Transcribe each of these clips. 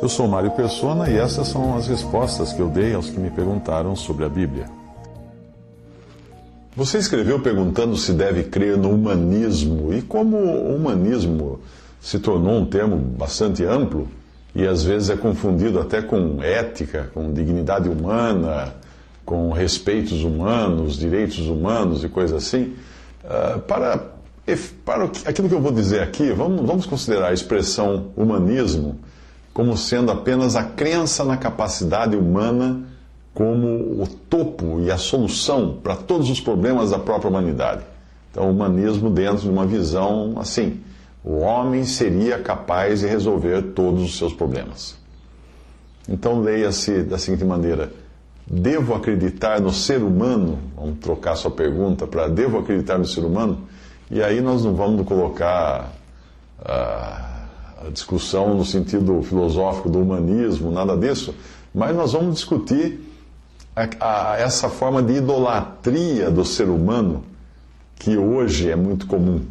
Eu sou Mário Persona e essas são as respostas que eu dei aos que me perguntaram sobre a Bíblia. Você escreveu perguntando se deve crer no humanismo e como o humanismo se tornou um termo bastante amplo e às vezes é confundido até com ética, com dignidade humana, com respeitos humanos, direitos humanos e coisas assim. Para aquilo que eu vou dizer aqui, vamos considerar a expressão humanismo como sendo apenas a crença na capacidade humana como o topo e a solução para todos os problemas da própria humanidade. Então, o humanismo dentro de uma visão assim: o homem seria capaz de resolver todos os seus problemas. Então, leia-se da seguinte maneira: devo acreditar no ser humano? Vamos trocar sua pergunta para devo acreditar no ser humano? E aí nós não vamos colocar a discussão no sentido filosófico do humanismo, nada disso, mas nós vamos discutir essa forma de idolatria do ser humano que hoje é muito comum.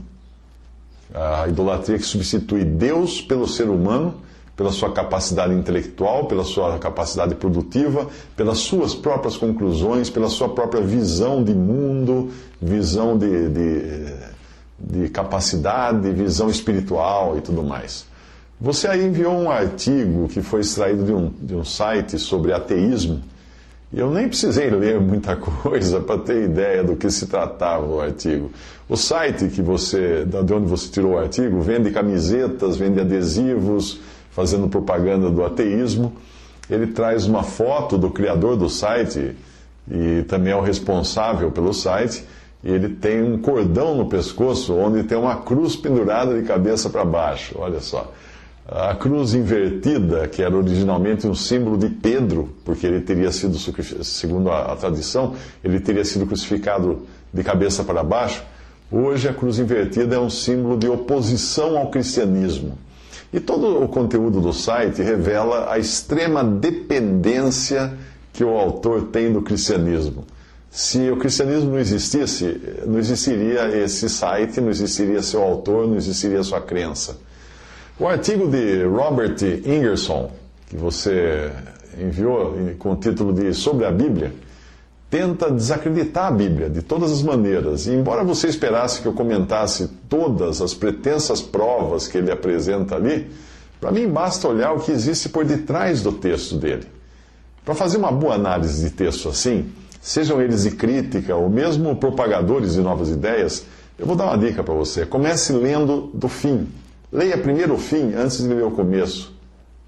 A idolatria que substitui Deus pelo ser humano, pela sua capacidade intelectual, pela sua capacidade produtiva, pelas suas próprias conclusões, pela sua própria visão de mundo, visão de capacidade, visão espiritual e tudo mais. Você aí enviou um artigo que foi extraído de um site sobre ateísmo, e eu nem precisei ler muita coisa para ter ideia do que se tratava o artigo. O site de onde você tirou o artigo vende camisetas, vende adesivos, fazendo propaganda do ateísmo. Ele traz uma foto do criador do site, e também é o responsável pelo site, e ele tem um cordão no pescoço onde tem uma cruz pendurada de cabeça para baixo, olha só. A cruz invertida, que era originalmente um símbolo de Pedro, porque ele teria sido, segundo a tradição, ele teria sido crucificado de cabeça para baixo. Hoje a cruz invertida é um símbolo de oposição ao cristianismo. E todo o conteúdo do site revela a extrema dependência que o autor tem do cristianismo. Se o cristianismo não existisse, não existiria esse site, não existiria seu autor, não existiria sua crença. O artigo de Robert Ingerson, que você enviou com o título de Sobre a Bíblia, tenta desacreditar a Bíblia de todas as maneiras. E embora você esperasse que eu comentasse todas as pretensas provas que ele apresenta ali, para mim basta olhar o que existe por detrás do texto dele. Para fazer uma boa análise de texto assim, sejam eles de crítica ou mesmo propagadores de novas ideias, eu vou dar uma dica para você. Comece lendo do fim. Leia primeiro o fim antes de ler o começo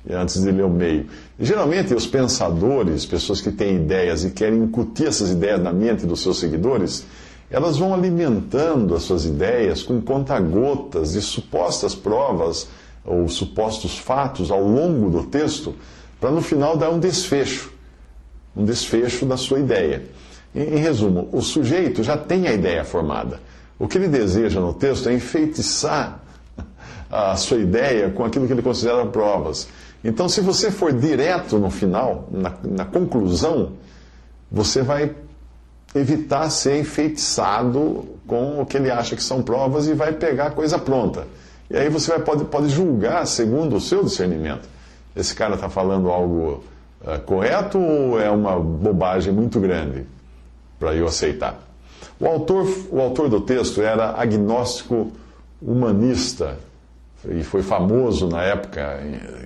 e antes de ler o meio. E, geralmente os pensadores, pessoas que têm ideias e querem incutir essas ideias na mente dos seus seguidores, elas vão alimentando as suas ideias com conta-gotas de supostas provas ou supostos fatos ao longo do texto, para no final dar um desfecho da sua ideia. Em resumo, o sujeito já tem a ideia formada. O que ele deseja no texto é enfeitiçar a sua ideia com aquilo que ele considera provas. Então, se você for direto no final, na conclusão, você vai evitar ser enfeitiçado com o que ele acha que são provas e vai pegar a coisa pronta. E aí você pode julgar segundo o seu discernimento. Esse cara está falando algo correto ou é uma bobagem muito grande para eu aceitar? O autor do texto era agnóstico humanista, e foi famoso na época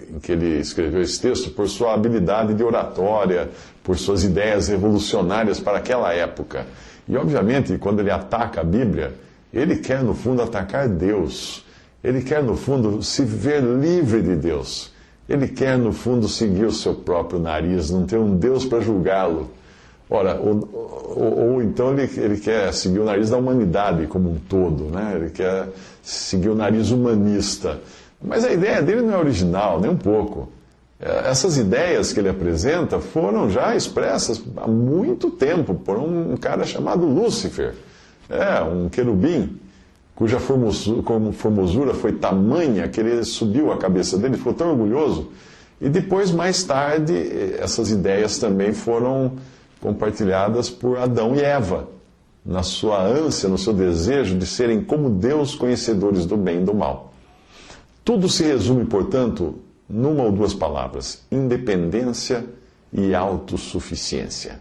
em que ele escreveu esse texto por sua habilidade de oratória, por suas ideias revolucionárias para aquela época. E, obviamente, quando ele ataca a Bíblia, ele quer, no fundo, atacar Deus. Ele quer, no fundo, se ver livre de Deus. Ele quer, no fundo, seguir o seu próprio nariz, não ter um Deus para julgá-lo. Ora, ou então ele quer seguir o nariz da humanidade como um todo, né? Ele quer seguir o nariz humanista. Mas a ideia dele não é original, nem um pouco. Essas ideias que ele apresenta foram já expressas há muito tempo por um cara chamado Lúcifer, um querubim, cuja formosura foi tamanha que ele subiu a cabeça dele, ficou tão orgulhoso. E depois, mais tarde, essas ideias também foram compartilhadas por Adão e Eva, na sua ânsia, no seu desejo de serem como Deus, conhecedores do bem e do mal. Tudo se resume, portanto, numa ou duas palavras: independência e autossuficiência.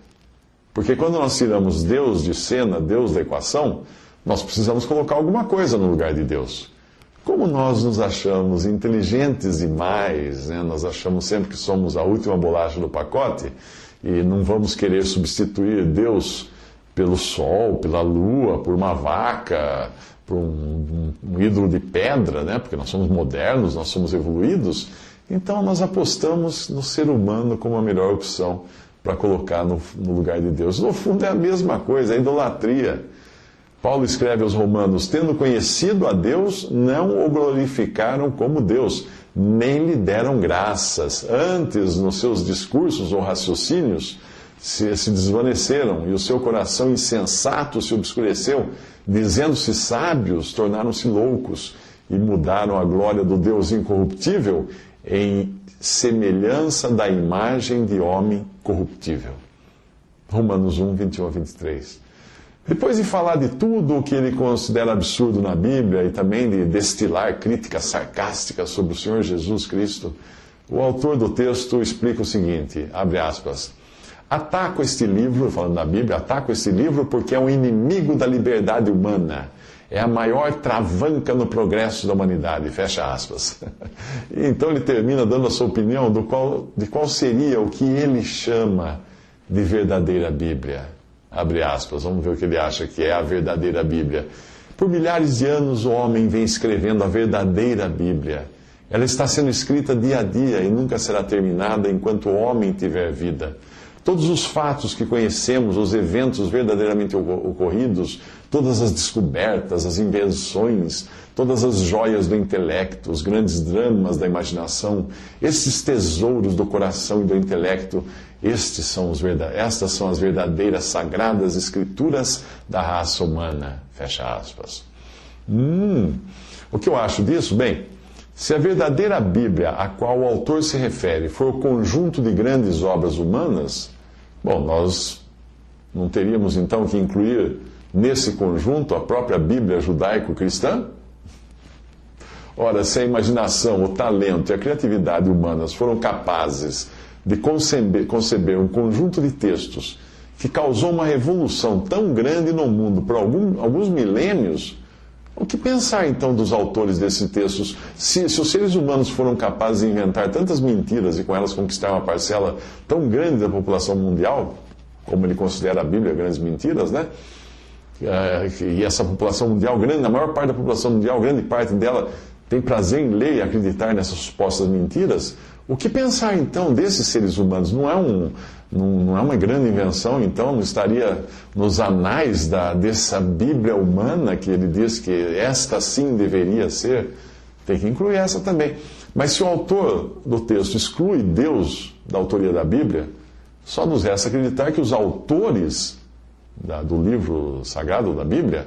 Porque quando nós tiramos Deus de cena, Deus da equação, nós precisamos colocar alguma coisa no lugar de Deus. Como nós nos achamos inteligentes demais, né? Nós achamos sempre que somos a última bolacha do pacote e não vamos querer substituir Deus pelo sol, pela lua, por uma vaca, por um ídolo de pedra, né? Porque nós somos modernos, nós somos evoluídos. Então nós apostamos no ser humano como a melhor opção para colocar no lugar de Deus. No fundo é a mesma coisa, é idolatria. Paulo escreve aos Romanos: tendo conhecido a Deus, não o glorificaram como Deus, nem lhe deram graças. Antes, nos seus discursos ou raciocínios, se desvaneceram, e o seu coração insensato se obscureceu. Dizendo-se sábios, tornaram-se loucos, e mudaram a glória do Deus incorruptível em semelhança da imagem de homem corruptível. Romanos 1, 21 a 23. Depois de falar de tudo o que ele considera absurdo na Bíblia e também de destilar críticas sarcásticas sobre o Senhor Jesus Cristo, o autor do texto explica o seguinte, abre aspas: ataco este livro, falando da Bíblia, ataco este livro porque é um inimigo da liberdade humana. É a maior travanca no progresso da humanidade, fecha aspas. Então ele termina dando a sua opinião de qual seria o que ele chama de verdadeira Bíblia. Abre aspas, vamos ver o que ele acha que é a verdadeira Bíblia. Por milhares de anos o homem vem escrevendo a verdadeira Bíblia. Ela está sendo escrita dia a dia e nunca será terminada enquanto o homem tiver vida. Todos os fatos que conhecemos, os eventos verdadeiramente ocorridos, todas as descobertas, as invenções, todas as joias do intelecto, os grandes dramas da imaginação, esses tesouros do coração e do intelecto, estas são as verdadeiras sagradas escrituras da raça humana. Fecha aspas. O que eu acho disso? Bem, se a verdadeira Bíblia a qual o autor se refere for o conjunto de grandes obras humanas, bom, nós não teríamos então que incluir nesse conjunto a própria Bíblia judaico-cristã? Ora, se a imaginação, o talento e a criatividade humanas foram capazes de conceber um conjunto de textos que causou uma revolução tão grande no mundo por alguns milênios, o que pensar então dos autores desses textos? Se os seres humanos foram capazes de inventar tantas mentiras e com elas conquistar uma parcela tão grande da população mundial, como ele considera a Bíblia grandes mentiras, né? E essa população mundial grande, a maior parte da população mundial, grande parte dela tem prazer em ler e acreditar nessas supostas mentiras, o que pensar então desses seres humanos? Não é uma grande invenção, então não estaria nos anais dessa Bíblia humana que ele diz que esta sim deveria ser? Tem que incluir essa também. Mas se o autor do texto exclui Deus da autoria da Bíblia, só nos resta acreditar que os autores do livro sagrado da Bíblia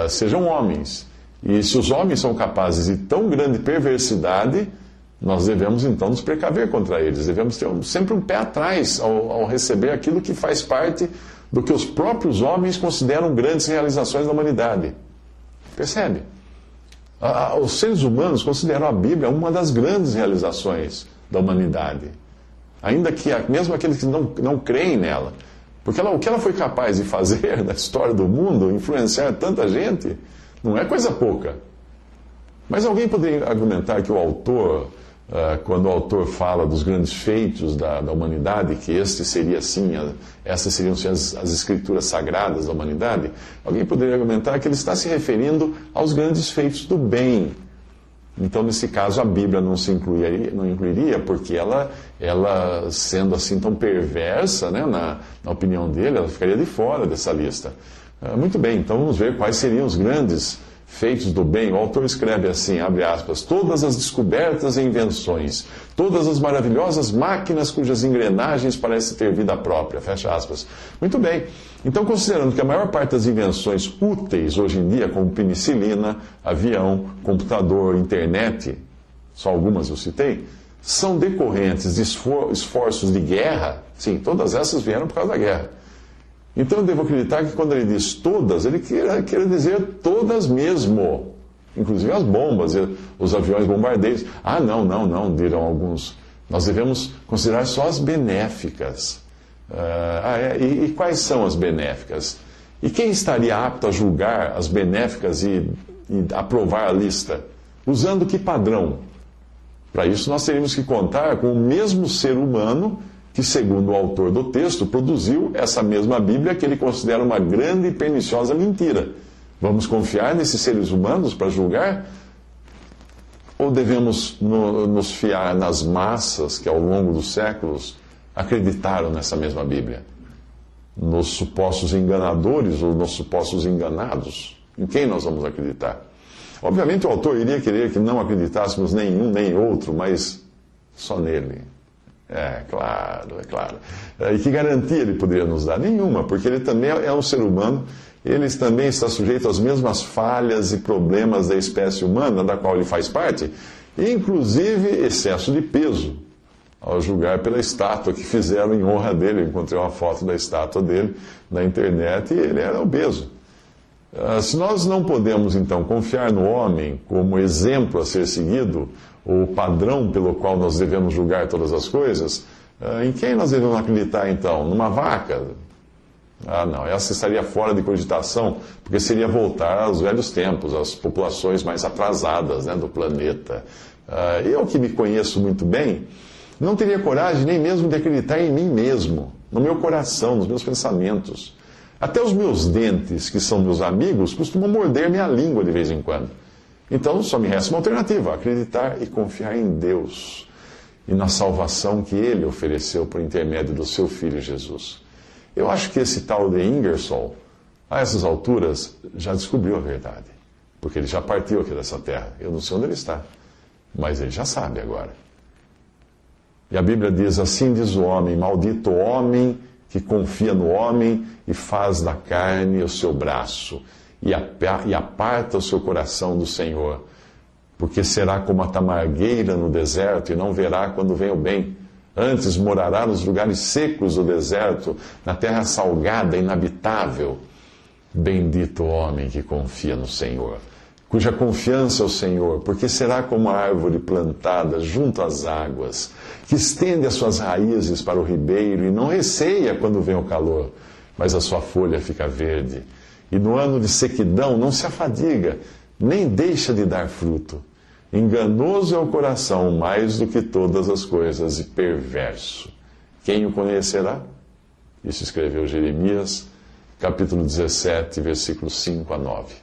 sejam homens. E se os homens são capazes de tão grande perversidade, nós devemos então nos precaver contra eles. Devemos ter sempre um pé atrás ao receber aquilo que faz parte do que os próprios homens consideram grandes realizações da humanidade. Percebe? Os seres humanos consideram a Bíblia uma das grandes realizações da humanidade. Ainda que mesmo aqueles que não creem nela. Porque o que ela foi capaz de fazer na história do mundo, influenciar tanta gente, não é coisa pouca. Mas alguém poderia argumentar que o autor, quando o autor fala dos grandes feitos da humanidade, que essas seriam as escrituras sagradas da humanidade, alguém poderia argumentar que ele está se referindo aos grandes feitos do bem. Então, nesse caso, a Bíblia não incluiria, porque ela sendo assim tão perversa, né, na opinião dele, ela ficaria de fora dessa lista. Muito bem, então vamos ver quais seriam os grandes feitos do bem. O autor escreve assim, abre aspas: todas as descobertas e invenções, todas as maravilhosas máquinas cujas engrenagens parecem ter vida própria, fecha aspas. Muito bem, então considerando que a maior parte das invenções úteis hoje em dia, como penicilina, avião, computador, internet, só algumas eu citei, são decorrentes de esforços de guerra, sim, todas essas vieram por causa da guerra. Então eu devo acreditar que quando ele diz todas, ele quer dizer todas mesmo. inclusive as bombas, os aviões bombardeiros. Ah, não, dirão alguns. Nós devemos considerar só as benéficas. E quais são as benéficas? E quem estaria apto a julgar as benéficas e aprovar a lista? Usando que padrão? Para isso, nós teríamos que contar com o mesmo ser humano que, segundo o autor do texto, produziu essa mesma Bíblia que ele considera uma grande e perniciosa mentira. Vamos confiar nesses seres humanos para julgar? Ou devemos nos fiar nas massas que, ao longo dos séculos, acreditaram nessa mesma Bíblia? Nos supostos enganadores ou nos supostos enganados? Em quem nós vamos acreditar? Obviamente o autor iria querer que não acreditássemos nem um nem outro, mas só nele. É claro. E que garantia ele poderia nos dar? Nenhuma, porque ele também é um ser humano, ele também está sujeito às mesmas falhas e problemas da espécie humana, da qual ele faz parte, inclusive excesso de peso, ao julgar pela estátua que fizeram em honra dele. Eu encontrei uma foto da estátua dele na internet e ele era obeso. Se nós não podemos, então, confiar no homem como exemplo a ser seguido, ou padrão pelo qual nós devemos julgar todas as coisas, em quem nós devemos acreditar, então? Numa vaca? Não, essa estaria fora de cogitação, porque seria voltar aos velhos tempos, às populações mais atrasadas, né, do planeta. Eu, que me conheço muito bem, não teria coragem nem mesmo de acreditar em mim mesmo, no meu coração, nos meus pensamentos. Até os meus dentes, que são meus amigos, costumam morder minha língua de vez em quando. Então só me resta uma alternativa: acreditar e confiar em Deus e na salvação que Ele ofereceu por intermédio do seu Filho Jesus. Eu acho que esse tal de Ingersoll, a essas alturas, já descobriu a verdade, porque ele já partiu aqui dessa terra. Eu não sei onde ele está, mas ele já sabe agora. E a Bíblia diz: assim diz o homem, maldito o homem que confia no homem e faz da carne o seu braço, e aparta o seu coração do Senhor, porque será como a tamargueira no deserto, e não verá quando vem o bem. Antes morará nos lugares secos do deserto, na terra salgada, inabitável. Bendito o homem que confia no Senhor, cuja confiança é o Senhor, porque será como a árvore plantada junto às águas, que estende as suas raízes para o ribeiro e não receia quando vem o calor, mas a sua folha fica verde. E no ano de sequidão não se afadiga, nem deixa de dar fruto. Enganoso é o coração mais do que todas as coisas e perverso. Quem o conhecerá? Isso escreveu Jeremias, capítulo 17, versículos 5 a 9.